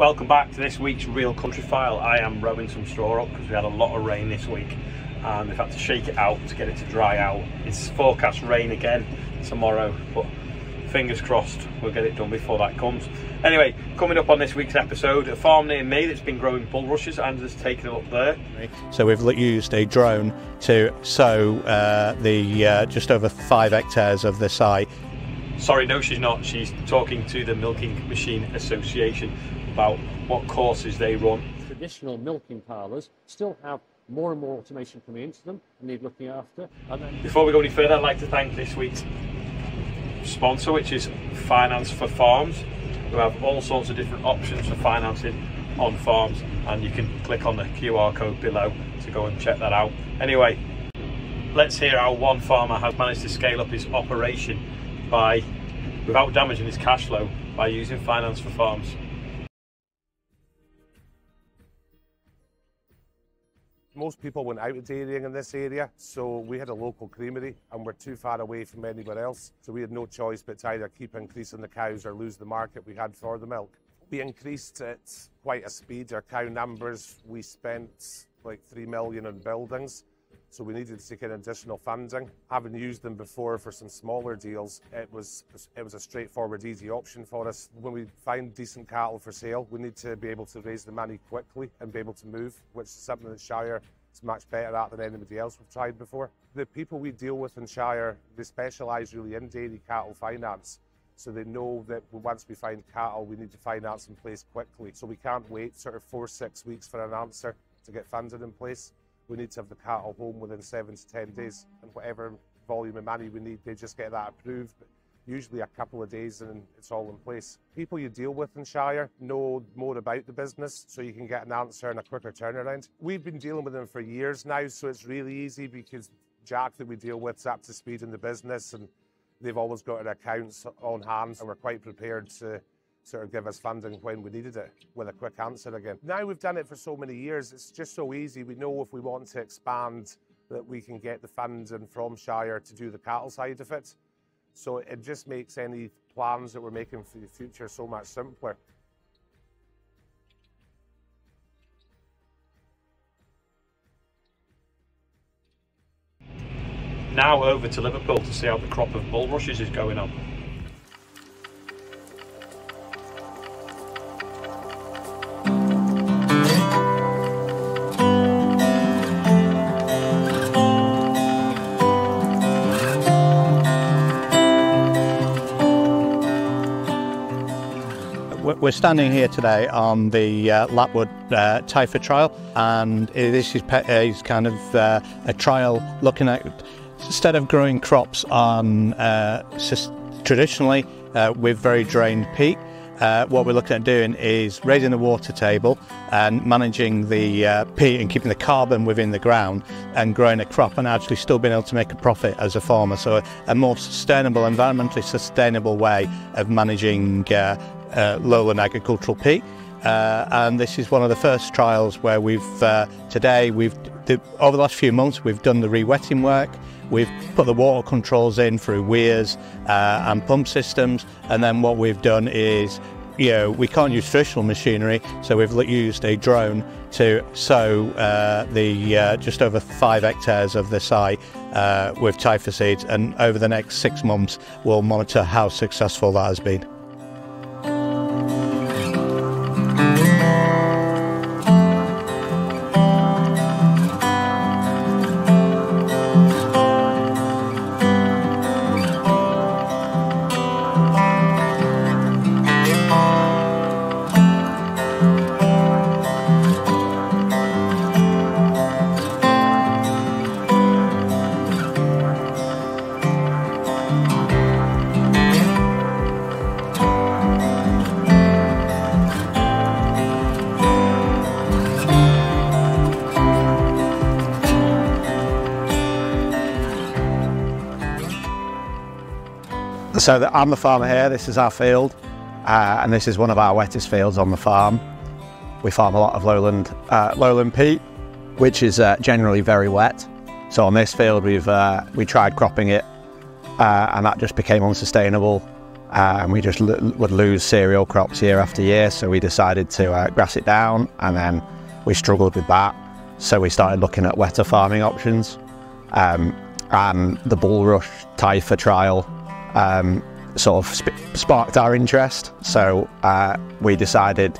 welcome back to this week's Real Country File. I am rowing some straw up because we had a lot of rain this week and we've had to shake it out to get it to dry out. It's forecast rain again tomorrow, but fingers crossed we'll get it done before that comes. Anyway, coming up on this week's episode, a farm near me that's been growing bulrushes and has taken it up there. So we've used a drone to sow the just over 5 hectares of the site. Sorry, no she's not. She's talking to the Milking Machine Association about what courses they run. Traditional milking parlours still have more and more automation coming into them and need looking after. And then before we go any further, I'd like to thank this week's sponsor, which is Finance for Farms, who have all sorts of different options for financing on farms, and you can click on the QR code below to go and check that out. Anyway, let's hear how one farmer has managed to scale up his operation without damaging his cash flow by using Finance for Farms. Most people went out of dairying in this area, so we had a local creamery and we're too far away from anywhere else. So we had no choice but to either keep increasing the cows or lose the market we had for the milk. We increased at quite a speed, our cow numbers. We spent like 3 million on buildings, so we needed to get additional funding. Having used them before for some smaller deals, it was a straightforward, easy option for us. When we find decent cattle for sale, we need to be able to raise the money quickly and be able to move, which is something that Shire is much better at than anybody else we've tried before. The people we deal with in Shire, they specialise really in dairy cattle finance. So they know that once we find cattle, we need to finance in place quickly. So we can't wait sort of 4-6 weeks for an answer to get funded in place. We need to have the cattle home within 7 to 10 days, and whatever volume of money we need, they just get that approved. But usually a couple of days and it's all in place. People you deal with in Shire know more about the business, so you can get an answer in a quicker turnaround. We've been dealing with them for years now, so it's really easy because Jack that we deal with is up to speed in the business and they've always got their accounts on hand, and we're quite prepared to sort of give us funding when we needed it with a quick answer again. Now we've done it for so many years, it's just so easy. We know if we want to expand that we can get the funding from Shire to do the cattle side of it. So it just makes any plans that we're making for the future so much simpler. Now over to Liverpool to see how the crop of bulrushes is going on. We're standing here today on the Lapwood Typha trial, and this is kind of a trial looking at, instead of growing crops on traditionally with very drained peat, what we're looking at doing is raising the water table and managing the peat and keeping the carbon within the ground and growing a crop and actually still being able to make a profit as a farmer. So a more sustainable, environmentally sustainable way of managing lowland agricultural peat. And this is one of the first trials where over the last few months we've done the re-wetting work, we've put the water controls in through weirs and pump systems, and then what we've done is, we can't use traditional machinery, so we've used a drone to sow the just over 5 hectares of the site with Typha seeds, and over the next 6 months we'll monitor how successful that has been. So I'm the farmer here, this is our field, and this is one of our wettest fields on the farm. We farm a lot of lowland peat, which is generally very wet. So on this field we tried cropping it, and that just became unsustainable. and we just would lose cereal crops year after year, so we decided to grass it down, and then we struggled with that, so we started looking at wetter farming options, and the bulrush Taifa trial sort of sparked our interest, so we decided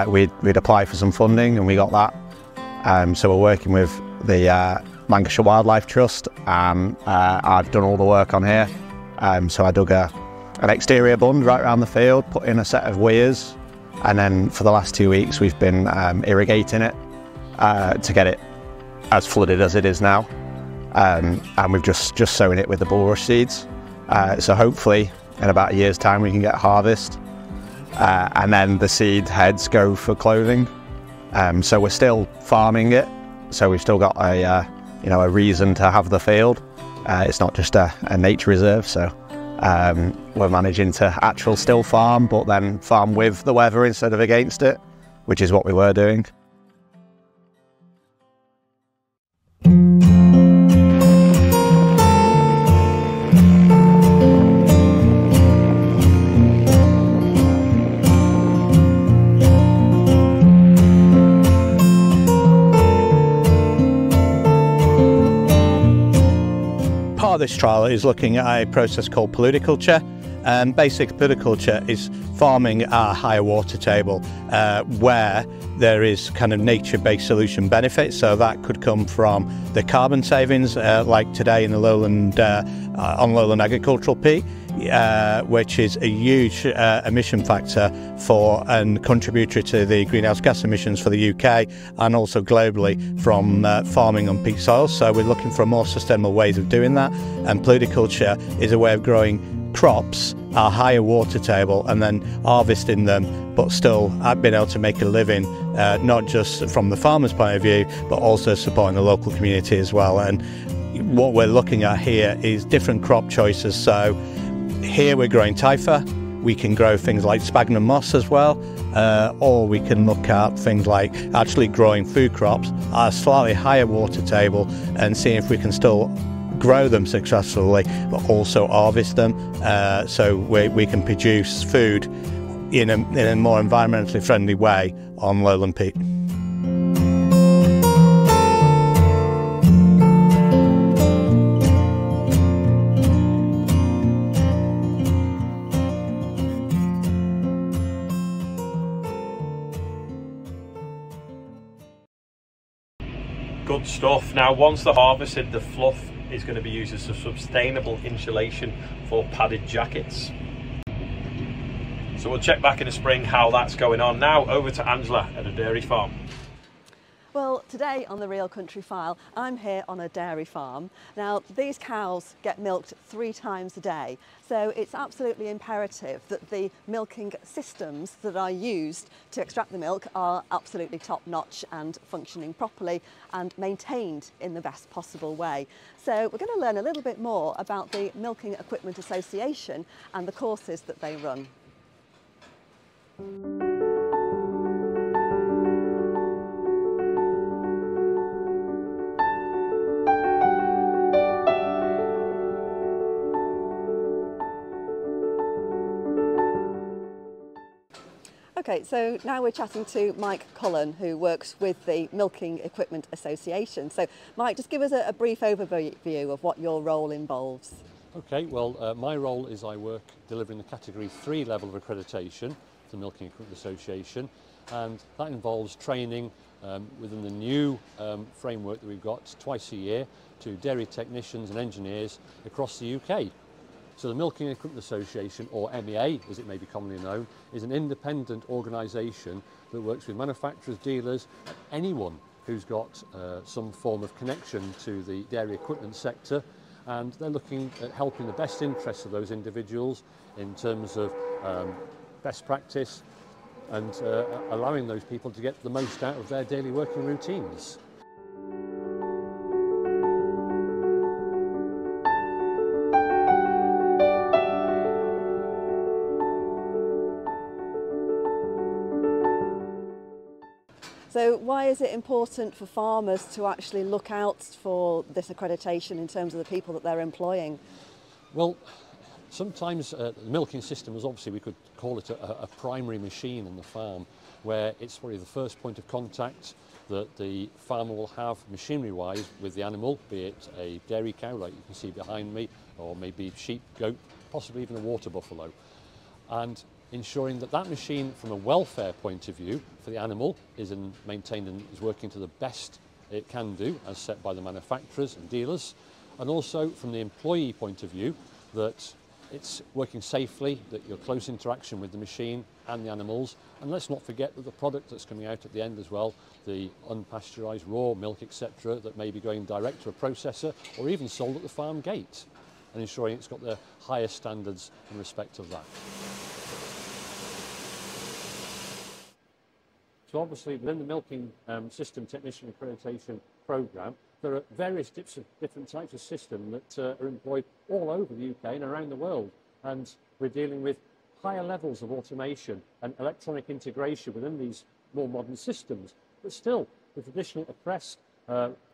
we'd apply for some funding, and we got that. So we're working with the Lancashire Wildlife Trust, and I've done all the work on here. So I dug an exterior bund right around the field, put in a set of weirs, and then for the last 2 weeks we've been irrigating it to get it as flooded as it is now, and we've just sown it with the bulrush seeds. So hopefully in about a year's time we can get harvest, and then the seed heads go for clothing. So we're still farming it, so we've still got a reason to have the field. It's not just a nature reserve, so we're managing to actual still farm, but then farm with the weather instead of against it, which is what we were doing. Part of this trial is looking at a process called polyculture, and basic polyculture is farming at a higher water table where there is kind of nature-based solution benefits. So that could come from the carbon savings, like today in the lowland, on lowland agricultural peat, which is a huge emission factor for and contributory to the greenhouse gas emissions for the UK and also globally from farming on peat soils. So we're looking for more sustainable ways of doing that, and polyculture is a way of growing crops at a higher water table and then harvesting them, but still being able to make a living, not just from the farmer's point of view, but also supporting the local community as well. And what we're looking at here is different crop choices. So here we're growing Taifa, we can grow things like sphagnum moss as well, or we can look at things like actually growing food crops at a slightly higher water table and see if we can still grow them successfully, but also harvest them, so we can produce food in a more environmentally friendly way on lowland peat. Good stuff. Now once they're harvested, the fluff is going to be used as a sustainable insulation for padded jackets. So we'll check back in the spring how that's going on. Now over to Angela at a dairy farm. Well, today on the Real Country File, I'm here on a dairy farm. Now, these cows get milked 3 times a day, so it's absolutely imperative that the milking systems that are used to extract the milk are absolutely top-notch and functioning properly and maintained in the best possible way. So we're going to learn a little bit more about the Milking Equipment Association and the courses that they run. Okay, so now we're chatting to Mike Cullen, who works with the Milking Equipment Association. So Mike, just give us a brief overview of what your role involves. Okay, well my role is I work delivering the Category 3 level of accreditation to the Milking Equipment Association, and that involves training within the new framework that we've got twice a year to dairy technicians and engineers across the UK. So the Milking Equipment Association, or MEA as it may be commonly known, is an independent organisation that works with manufacturers, dealers, anyone who's got some form of connection to the dairy equipment sector, and they're looking at helping the best interests of those individuals in terms of best practice and allowing those people to get the most out of their daily working routines. So why is it important for farmers to actually look out for this accreditation in terms of the people that they're employing? Well, Sometimes the milking system is obviously, we could call it a primary machine on the farm, where it's probably the first point of contact that the farmer will have machinery-wise with the animal, be it a dairy cow like you can see behind me, or maybe sheep, goat, possibly even a water buffalo. And ensuring that that machine from a welfare point of view for the animal is maintained and is working to the best it can do as set by the manufacturers and dealers, and also from the employee point of view that it's working safely, that you're close interaction with the machine and the animals, and let's not forget that the product that's coming out at the end as well, the unpasteurised raw milk, etc., that may be going direct to a processor or even sold at the farm gate, and ensuring it's got the highest standards in respect of that. So obviously within the milking system technician accreditation programme, there are various different types of system that are employed all over the UK and around the world, and we're dealing with higher levels of automation and electronic integration within these more modern systems. But still, the traditional oppressed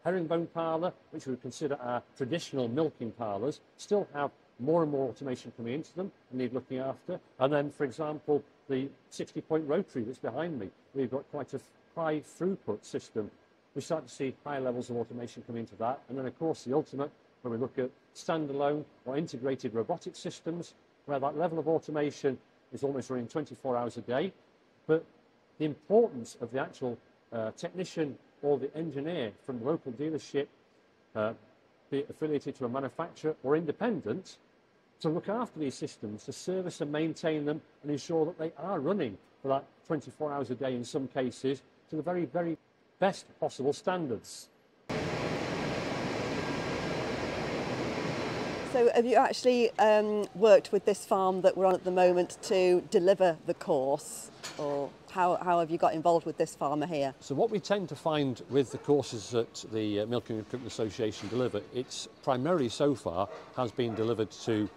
herringbone parlour, which we would consider our traditional milking parlours, still have more and more automation coming into them and need looking after. And then, for example, the 60-point rotary that's behind me, we've got quite a high throughput system. We start to see higher levels of automation come into that. And then, of course, the ultimate, when we look at standalone or integrated robotic systems, where that level of automation is almost running 24 hours a day. But the importance of the actual technician or the engineer from the local dealership, be it affiliated to a manufacturer or independent, to look after these systems, to service and maintain them and ensure that they are running for that 24 hours a day in some cases to the very, very best possible standards. So have you actually worked with this farm that we're on at the moment to deliver the course, or how have you got involved with this farmer here? So what we tend to find with the courses that the Milking and Equipment Association deliver, it's primarily so far has been delivered to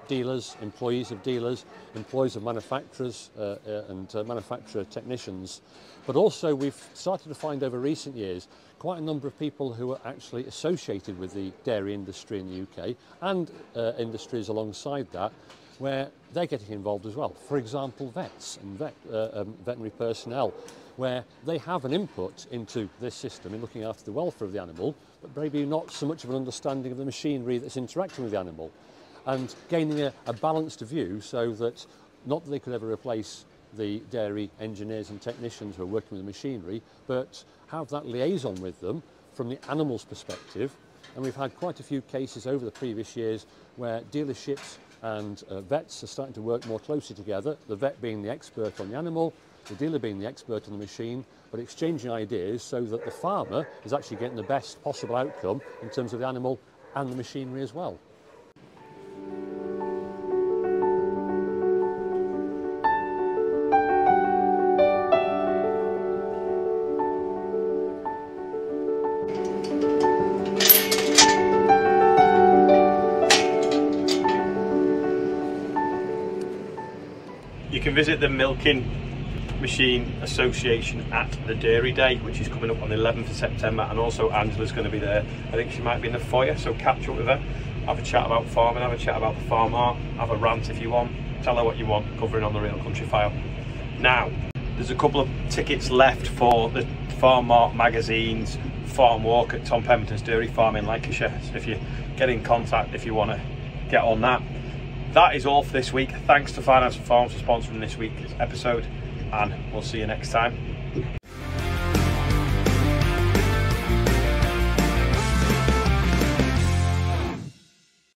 dealers, employees of dealers, employees of manufacturers and manufacturer technicians. But also we've started to find over recent years quite a number of people who are actually associated with the dairy industry in the UK and industries alongside that, where they're getting involved as well. For example, vets and veterinary personnel, where they have an input into this system in looking after the welfare of the animal, but maybe not so much of an understanding of the machinery that's interacting with the animal, and gaining a balanced view so that not that they could ever replace the dairy engineers and technicians who are working with the machinery, but have that liaison with them from the animal's perspective. And we've had quite a few cases over the previous years where dealerships and vets are starting to work more closely together, the vet being the expert on the animal, the dealer being the expert on the machine, but exchanging ideas so that the farmer is actually getting the best possible outcome in terms of the animal and the machinery as well. You can visit the Milking Machine Association at the Dairy Day, which is coming up on the 11th of September, and also Angela's going to be there. I think she might be in the foyer, so catch up with her, have a chat about farming, have a chat about the farm art, have a rant if you want, tell her what you want, covering on the Real Country File. Now, there's a couple of tickets left for the Farm Art magazine's farm walk at Tom Pemberton's Dairy Farm in Lancashire, so if you get in contact if you want to get on that. That is all for this week. Thanks to Finance for Farms for sponsoring this week's episode, and we'll see you next time.